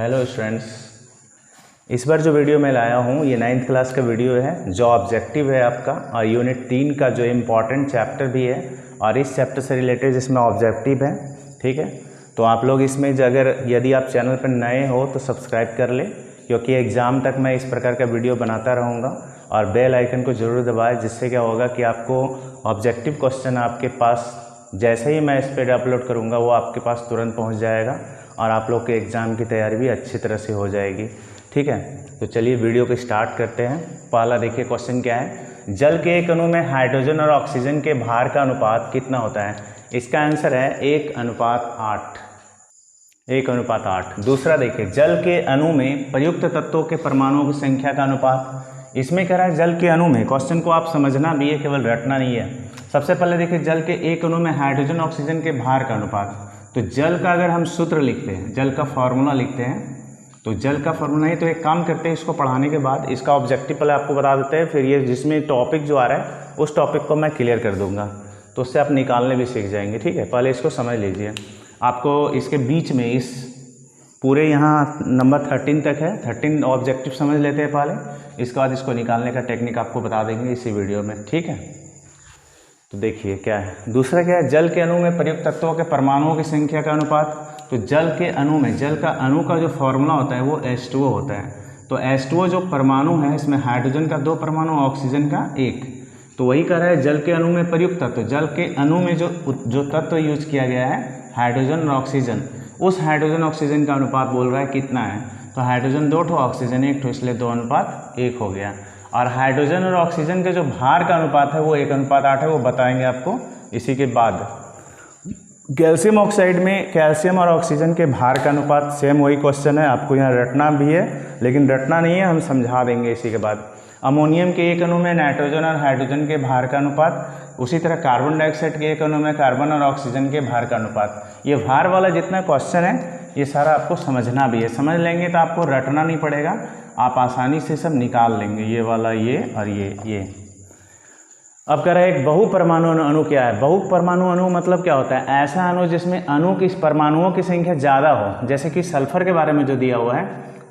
Hello students, इस बार जो video मैं लाया हूँ ये 9th क्लास का वीडियो है जो ऑब्जेक्टिव है आपका और यूनिट 3 का जो इम्पॉर्टेंट चैप्टर भी है और इस चैप्टर से रिलेटेड इसमें ऑब्जेक्टिव है। ठीक है, तो आप लोग इसमें यदि आप चैनल पर नए हो तो सब्सक्राइब कर ले, क्योंकि एग्ज़ाम तक मैं इस प्रकार का वीडियो बनाता रहूँगा। और बेल आइकन को ज़रूर दबाएं, जिससे क्या होगा कि आपको ऑब्जेक्टिव क्वेश्चन आपके पास जैसे ही मैं इस पर अपलोड करूँगा वो आपके पास तुरंत पहुँच जाएगा और आप लोग के एग्ज़ाम की तैयारी भी अच्छी तरह से हो जाएगी। ठीक है, तो चलिए वीडियो को स्टार्ट करते हैं। पहला देखिए क्वेश्चन क्या है, जल के एक अणु में हाइड्रोजन और ऑक्सीजन के भार का अनुपात कितना होता है। इसका आंसर है 1:8। 1:8। दूसरा देखिए, जल के अणु में प्रयुक्त तत्वों के परमाणुओं की संख्या का अनुपात। इसमें कह रहा है जल के अणु में, क्वेश्चन को आप समझना भी है, केवल रटना नहीं है। सबसे पहले देखिए, जल के एक अणु में हाइड्रोजन ऑक्सीजन के भार का अनुपात। तो जल का अगर हम सूत्र लिखते हैं, जल का फॉर्मूला लिखते हैं, तो जल का फॉर्मूला ही तो एक काम करते हैं, इसको पढ़ाने के बाद इसका ऑब्जेक्टिव पहले आपको बता देते हैं, फिर ये जिसमें टॉपिक जो आ रहा है उस टॉपिक को मैं क्लियर कर दूंगा, तो उससे आप निकालने भी सीख जाएंगे। ठीक है, पहले इसको समझ लीजिए। आपको इसके बीच में इस पूरे यहाँ नंबर 13 तक है, 13 ऑब्जेक्टिव समझ लेते हैं पहले, इसके बाद इसको निकालने का टेक्निक आपको बता देंगे इसी वीडियो में। ठीक है, तो देखिए क्या है। दूसरा क्या है, जल के अणु में प्रयुक्त तत्वों के परमाणुओं की संख्या का अनुपात। तो जल के अणु में, जल का अणु का जो फॉर्मूला होता है वो H2O होता है। तो H2O जो परमाणु है, इसमें हाइड्रोजन का 2 परमाणु, ऑक्सीजन का 1। तो वही कह रहा है जल के अणु में प्रयुक्त तत्व, जल के अणु में जो तत्व यूज किया गया है हाइड्रोजन और ऑक्सीजन, उस हाइड्रोजन ऑक्सीजन का अनुपात बोल रहा है कितना है। तो हाइड्रोजन 2 ठो, ऑक्सीजन 1 ठो, इसलिए 2:1 हो गया। और हाइड्रोजन और ऑक्सीजन के जो भार का अनुपात है वो 1:8 है, वो बताएंगे आपको इसी के बाद। कैल्शियम ऑक्साइड में कैल्शियम और ऑक्सीजन के भार का अनुपात, सेम वही क्वेश्चन है, आपको यहाँ रटना भी है लेकिन रटना नहीं है, हम समझा देंगे इसी के बाद। अमोनियम के एक अणु में नाइट्रोजन और हाइड्रोजन के भार का अनुपात। उसी तरह कार्बन डाइऑक्साइड के एक अणु में कार्बन और ऑक्सीजन के भार का अनुपात। ये भार वाला जितना क्वेश्चन है ये सारा आपको समझना भी है, समझ लेंगे तो आपको रटना नहीं पड़ेगा, आप आसानी से सब निकाल लेंगे, ये वाला, ये और ये। अब कह रहे हैं एक बहुपरमाणु अणु क्या है। बहुपरमाणु अणु मतलब क्या होता है, ऐसा अणु जिसमें अणु की परमाणुओं की संख्या ज़्यादा हो। जैसे कि सल्फर के बारे में जो दिया हुआ है,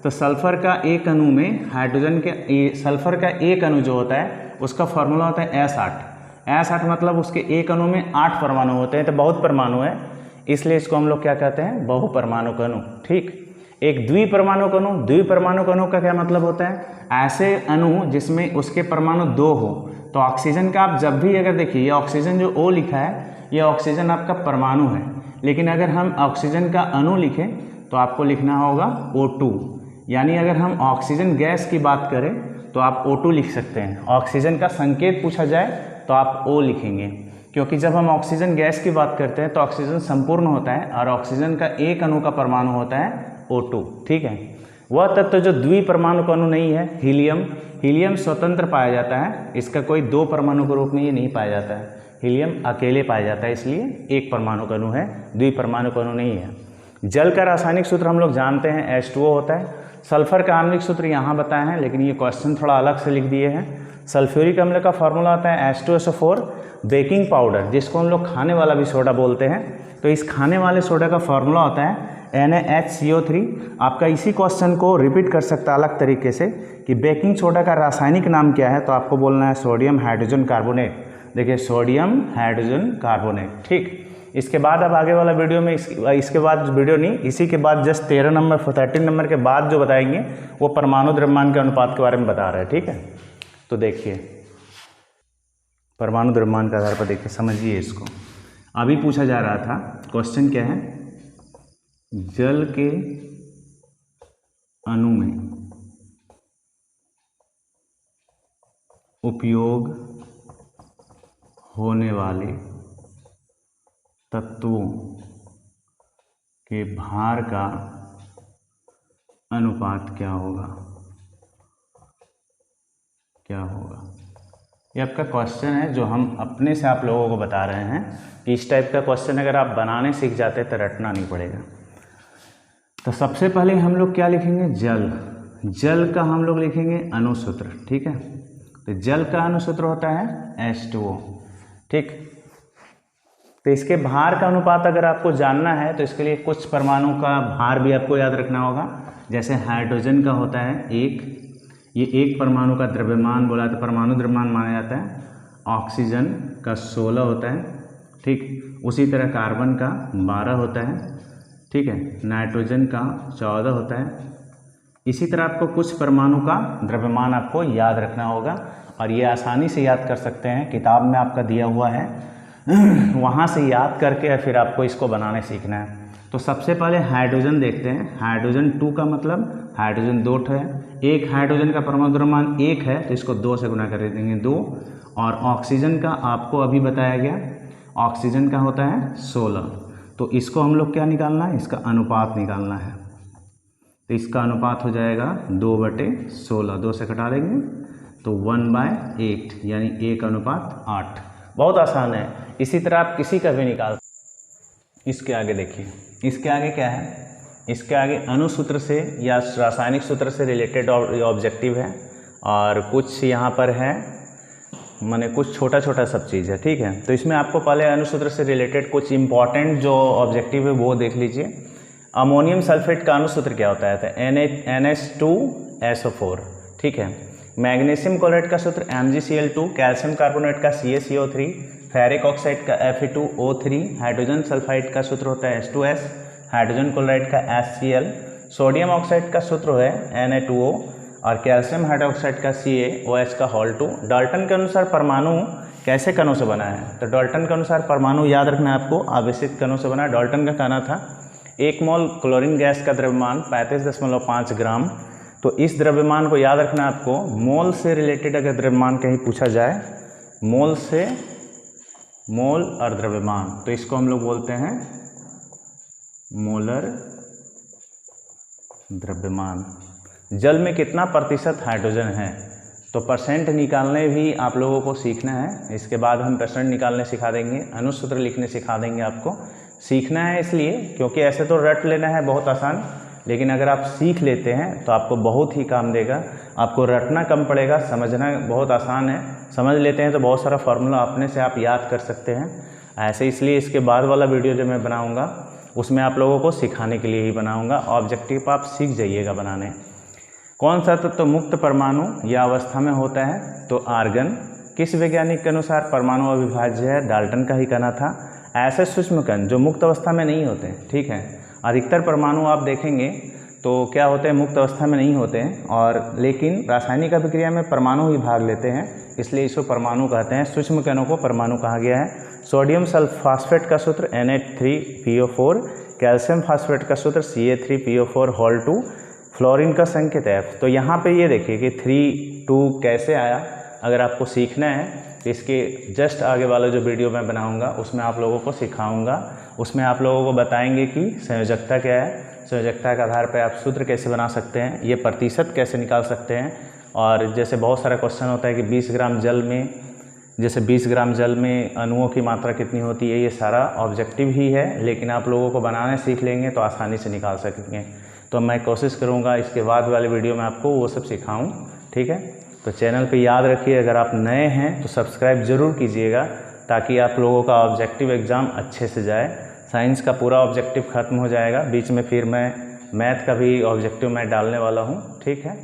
तो सल्फर का एक अणु में हाइड्रोजन के, सल्फर का एक अणु जो होता है उसका फॉर्मूला होता है S8। S8 मतलब उसके एक अणु में 8 परमाणु होते हैं, तो बहुत परमाणु है, इसलिए इसको हम लोग क्या कहते हैं, बहुपरमाणु अणु। ठीक, एक द्विपरमाणु अणु। द्विपरमाणु अणु का क्या मतलब होता है, ऐसे अणु जिसमें उसके परमाणु 2 हो। तो ऑक्सीजन का आप जब भी अगर देखिए, ये ऑक्सीजन जो O लिखा है ये ऑक्सीजन आपका परमाणु है, लेकिन अगर हम ऑक्सीजन का अणु लिखें तो आपको लिखना होगा O2। यानी अगर हम ऑक्सीजन गैस की बात करें तो आप O2 लिख सकते हैं, ऑक्सीजन का संकेत पूछा जाए तो आप O लिखेंगे, क्योंकि जब हम ऑक्सीजन गैस की बात करते हैं तो ऑक्सीजन संपूर्ण होता है और ऑक्सीजन का एक अणु का परमाणु होता है O2। ठीक है, वह तत्व जो द्विपरमाणु अणु नहीं है, हीलियम। हीलियम स्वतंत्र पाया जाता है, इसका कोई 2 परमाणु का रूप में ये नहीं पाया जाता है, हीलियम अकेले पाया जाता है, इसलिए एक परमाणु अणु है, द्विपरमाणु अणु नहीं है। जल का रासायनिक सूत्र हम लोग जानते हैं H2O होता है। सल्फर का आणविक सूत्र यहाँ बताए हैं, लेकिन ये क्वेश्चन थोड़ा अलग से लिख दिए हैं। सल्फ्यूरिक अम्ल का फॉर्मूला होता है H2SO4। बेकिंग पाउडर, जिसको हम लोग खाने वाला भी सोडा बोलते हैं, तो इस खाने वाले सोडा का फॉर्मूला होता है NaHCO3। आपका इसी क्वेश्चन को रिपीट कर सकता है अलग तरीके से कि बेकिंग सोडा का रासायनिक नाम क्या है, तो आपको बोलना है सोडियम हाइड्रोजन कार्बोनेट। देखिए, सोडियम हाइड्रोजन कार्बोनेट। ठीक, इसके बाद अब आगे वाला वीडियो में इसके बाद वीडियो नहीं, इसी के बाद जस्ट 13 नंबर के बाद जो बताएंगे वो परमाणु द्रव्यमान के अनुपात के बारे में बता रहे हैं। ठीक है, तो देखिए परमाणु द्रव्यमान के आधार पर देखिए, समझिए इसको। अभी पूछा जा रहा था, क्वेश्चन क्या है, जल के अणु में उपयोग होने वाले तत्वों के भार का अनुपात क्या होगा। ये आपका क्वेश्चन है जो हम अपने से आप लोगों को बता रहे हैं कि इस टाइप का क्वेश्चन अगर आप बनाने सीख जाते तो रटना नहीं पड़ेगा। तो सबसे पहले हम लोग क्या लिखेंगे, जल का हम लोग लिखेंगे अणुसूत्र। ठीक है, तो जल का अणुसूत्र होता है H2O। ठीक, तो इसके भार का अनुपात अगर आपको जानना है तो इसके लिए कुछ परमाणु का भार भी आपको याद रखना होगा। जैसे हाइड्रोजन का होता है 1, ये 1 परमाणु का द्रव्यमान बोला तो परमाणु द्रव्यमान माना जाता है। ऑक्सीजन का 16 होता है, ठीक। उसी तरह कार्बन का 12 होता है, ठीक है। नाइट्रोजन का 14 होता है। इसी तरह आपको कुछ परमाणु का द्रव्यमान आपको याद रखना होगा और ये आसानी से याद कर सकते हैं, किताब में आपका दिया हुआ है वहाँ से याद करके फिर आपको इसको बनाने सीखना है। तो सबसे पहले हाइड्रोजन देखते हैं। हाइड्रोजन 2 का मतलब हाइड्रोजन 2 है। एक हाइड्रोजन का परमाणु द्रव्यमान 1 है तो इसको 2 से गुना कर देंगे 2। और ऑक्सीजन का आपको अभी बताया गया, ऑक्सीजन का होता है 16। तो इसको हम लोग क्या निकालना है, इसका अनुपात निकालना है। तो इसका अनुपात हो जाएगा 2/16, 2 से घटा देंगे तो 1/8 यानी 1:8। बहुत आसान है। इसी तरह आप किसी का भी निकाल। इसके आगे देखिए, इसके आगे क्या है, इसके आगे अणुसूत्र से या रासायनिक सूत्र से रिलेटेड ऑब्जेक्टिव है और कुछ यहाँ पर है माने कुछ छोटा छोटा सब चीज़ है, ठीक है। तो इसमें आपको पहले अणुसूत्र से रिलेटेड कुछ इंपॉर्टेंट जो ऑब्जेक्टिव है वो देख लीजिए। अमोनियम सल्फेट का अणुसूत्र क्या होता है, NH2SO4, ठीक है। मैग्नीशियम क्लोराइड का सूत्र MgCl2, कैल्शियम कार्बोनेट का CaCO3, फेरिक ऑक्साइड का Fe2O3, हाइड्रोजन सल्फाइड का सूत्र होता है H2S, हाइड्रोजन क्लोराइड का HCl, सोडियम ऑक्साइड का सूत्र है Na2O और कैल्शियम हाइड्रोक्साइड का CaOH का Hol2। डाल्टन के अनुसार परमाणु कैसे कणों से बना है, तो डाल्टन के अनुसार परमाणु याद रखना है आपको, आवेशित कणों से बना। डाल्टन का कहना था 1 मोल क्लोरीन गैस का द्रव्यमान 35.5 ग्राम। तो इस द्रव्यमान को याद रखना है आपको। मोल से रिलेटेड अगर द्रव्यमान कहीं पूछा जाए, मोल से मोल और द्रव्यमान, तो इसको हम लोग बोलते हैं मोलर द्रव्यमान। जल में कितना प्रतिशत हाइड्रोजन है, तो परसेंट निकालने भी आप लोगों को सीखना है। इसके बाद हम परसेंट निकालने सिखा देंगे, अणुसूत्र लिखने सिखा देंगे। आपको सीखना है इसलिए क्योंकि ऐसे तो रट लेना है बहुत आसान, लेकिन अगर आप सीख लेते हैं तो आपको बहुत ही काम देगा। आपको रटना कम पड़ेगा, समझना बहुत आसान है। समझ लेते हैं तो बहुत सारा फार्मूला अपने से आप याद कर सकते हैं। ऐसे इसलिए इसके बाद वाला वीडियो जो मैं बनाऊंगा उसमें आप लोगों को सिखाने के लिए ही बनाऊंगा। ऑब्जेक्टिव आप सीख जाइएगा बनाने। कौन सा तत्व मुक्त परमाणु या अवस्था में होता है, तो आर्गन। किस वैज्ञानिक के अनुसार परमाणु अविभाज्य है, डाल्टन का ही कहना था। ऐसे सूक्ष्म कण जो मुक्त अवस्था में नहीं होते, ठीक है। अधिकतर परमाणु आप देखेंगे तो क्या होते हैं, मुक्त अवस्था में नहीं होते हैं, और लेकिन रासायनिक अभिक्रिया में परमाणु ही भाग लेते हैं, इसलिए इसको परमाणु कहते हैं। सूक्ष्म कणों को परमाणु कहा गया है। सोडियम सल्फास्फेट का सूत्र Na3PO4, कैल्शियम फास्फेट का सूत्र Ca3PO4 Hol2, फ्लोरीन का संकेत F। तो यहाँ पे ये देखिए कि 3-2 कैसे आया। अगर आपको सीखना है तो इसके जस्ट आगे वाला जो वीडियो मैं बनाऊंगा उसमें आप लोगों को सिखाऊंगा। उसमें आप लोगों को बताएंगे कि संयोजकता क्या है, संयोजकता के आधार पर आप सूत्र कैसे बना सकते हैं, ये प्रतिशत कैसे निकाल सकते हैं। और जैसे बहुत सारा क्वेश्चन होता है कि 20 ग्राम जल में, जैसे 20 ग्राम जल में अणुओं की मात्रा कितनी होती है, ये सारा ऑब्जेक्टिव ही है, लेकिन आप लोगों को बनाने सीख लेंगे तो आसानी से निकाल सकेंगे। तो मैं कोशिश करूँगा इसके बाद वाले वीडियो में आपको वो सब सिखाऊँ, ठीक है। तो चैनल पे याद रखिए, अगर आप नए हैं तो सब्सक्राइब ज़रूर कीजिएगा ताकि आप लोगों का ऑब्जेक्टिव एग्ज़ाम अच्छे से जाए। साइंस का पूरा ऑब्जेक्टिव ख़त्म हो जाएगा, बीच में फिर मैं मैथ का भी ऑब्जेक्टिव मैं डालने वाला हूँ, ठीक है।